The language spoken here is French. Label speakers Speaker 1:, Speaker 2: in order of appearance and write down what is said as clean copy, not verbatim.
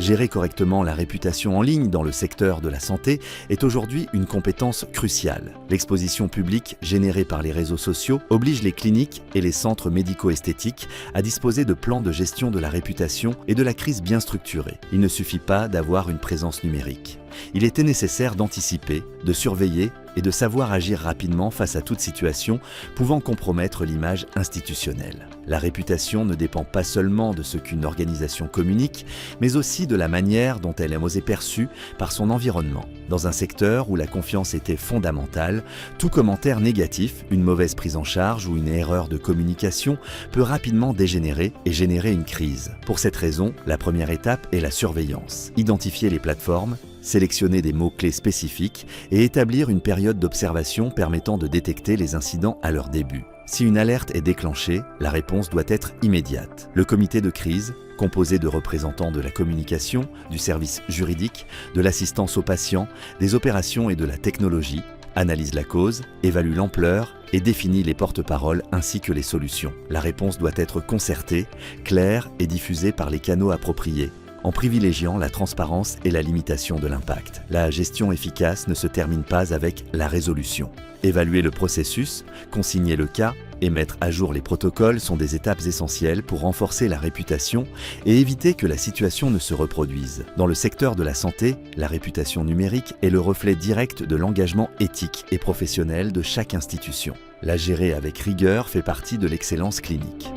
Speaker 1: Gérer correctement la réputation en ligne dans le secteur de la santé est aujourd'hui une compétence cruciale. L'exposition publique générée par les réseaux sociaux oblige les cliniques et les centres médico-esthétiques à disposer de plans de gestion de la réputation et de la crise bien structurés. Il ne suffit pas d'avoir une présence numérique. Il était nécessaire d'anticiper, de surveiller et de savoir agir rapidement face à toute situation pouvant compromettre l'image institutionnelle. La réputation ne dépend pas seulement de ce qu'une organisation communique, mais aussi de la manière dont elle est osée perçue par son environnement. Dans un secteur où la confiance était fondamentale, tout commentaire négatif, une mauvaise prise en charge ou une erreur de communication peut rapidement dégénérer et générer une crise. Pour cette raison, la première étape est la surveillance. Identifier les plateformes, sélectionner des mots-clés spécifiques et établir une période d'observation permettant de détecter les incidents à leur début. Si une alerte est déclenchée, la réponse doit être immédiate. Le comité de crise, composé de représentants de la communication, du service juridique, de l'assistance aux patients, des opérations et de la technologie, analyse la cause, évalue l'ampleur et définit les porte-paroles ainsi que les solutions. La réponse doit être concertée, claire et diffusée par les canaux appropriés, en privilégiant la transparence et la limitation de l'impact. La gestion efficace ne se termine pas avec la résolution. Évaluer le processus, consigner le cas et mettre à jour les protocoles sont des étapes essentielles pour renforcer la réputation et éviter que la situation ne se reproduise. Dans le secteur de la santé, la réputation numérique est le reflet direct de l'engagement éthique et professionnel de chaque institution. La gérer avec rigueur fait partie de l'excellence clinique.